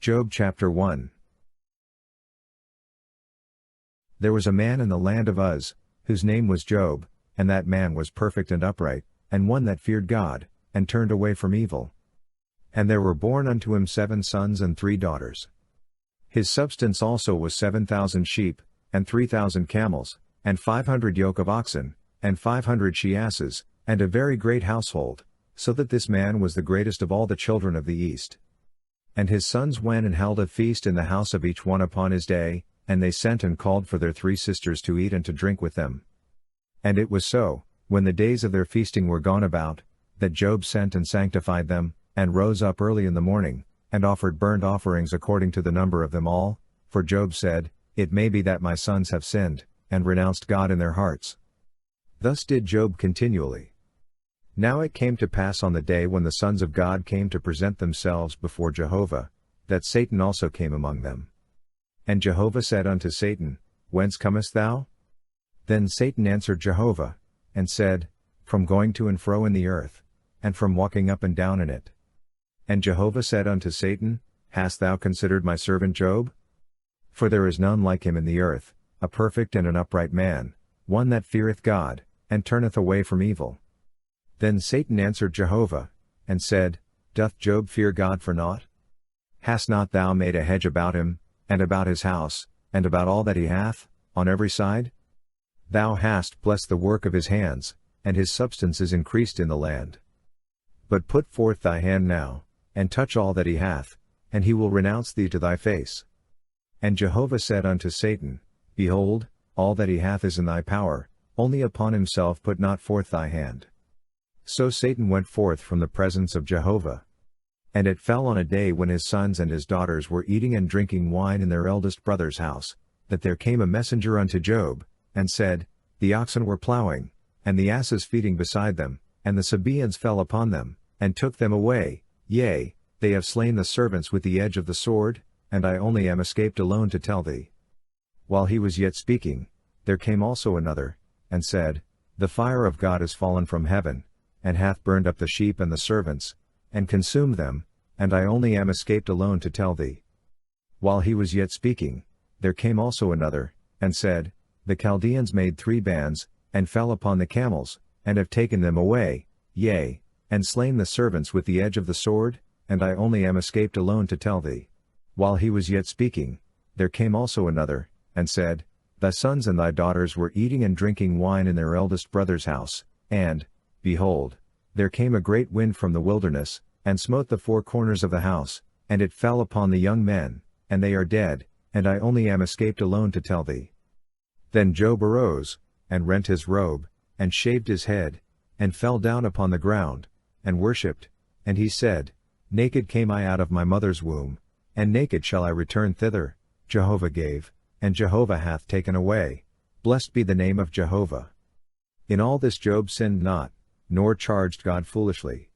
Job chapter 1. There was a man in the land of Uz, whose name was Job, and that man was perfect and upright, and one that feared God, and turned away from evil. And there were born unto him 7 sons and 3 daughters. His substance also was 7,000 sheep, and 3,000 camels, and 500 yoke of oxen, and 500 she-asses, and a very great household, so that this man was the greatest of all the children of the east. And his sons went and held a feast in the house of each one upon his day, and they sent and called for their 3 sisters to eat and to drink with them. And it was so, when the days of their feasting were gone about, that Job sent and sanctified them, and rose up early in the morning, and offered burnt offerings according to the number of them all, for Job said, It may be that my sons have sinned, and renounced God in their hearts. Thus did Job continually. Now it came to pass on the day when the sons of God came to present themselves before Jehovah, that Satan also came among them. And Jehovah said unto Satan, Whence comest thou? Then Satan answered Jehovah, and said, From going to and fro in the earth, and from walking up and down in it. And Jehovah said unto Satan, Hast thou considered my servant Job? For there is none like him in the earth, a perfect and an upright man, one that feareth God, and turneth away from evil. Then Satan answered Jehovah, and said, Doth Job fear God for naught? Hast not thou made a hedge about him, and about his house, and about all that he hath, on every side? Thou hast blessed the work of his hands, and his substance is increased in the land. But put forth thy hand now, and touch all that he hath, and he will renounce thee to thy face. And Jehovah said unto Satan, Behold, all that he hath is in thy power, only upon himself put not forth thy hand. So Satan went forth from the presence of Jehovah. And it fell on a day when his sons and his daughters were eating and drinking wine in their eldest brother's house, that there came a messenger unto Job, and said, The oxen were plowing, and the asses feeding beside them, and the Sabaeans fell upon them, and took them away, yea, they have slain the servants with the edge of the sword, and I only am escaped alone to tell thee. While he was yet speaking, there came also another, and said, The fire of God is fallen from heaven, and hath burned up the sheep and the servants, and consumed them, and I only am escaped alone to tell thee. While he was yet speaking, there came also another, and said, The Chaldeans made 3 bands, and fell upon the camels, and have taken them away, yea, and slain the servants with the edge of the sword, and I only am escaped alone to tell thee. While he was yet speaking, there came also another, and said, Thy sons and thy daughters were eating and drinking wine in their eldest brother's house, and, behold, there came a great wind from the wilderness, and smote the 4 corners of the house, and it fell upon the young men, and they are dead, and I only am escaped alone to tell thee. Then Job arose, and rent his robe, and shaved his head, and fell down upon the ground, and worshipped, and he said, Naked came I out of my mother's womb, and naked shall I return thither. Jehovah gave, and Jehovah hath taken away. Blessed be the name of Jehovah. In all this Job sinned not, nor charged God foolishly.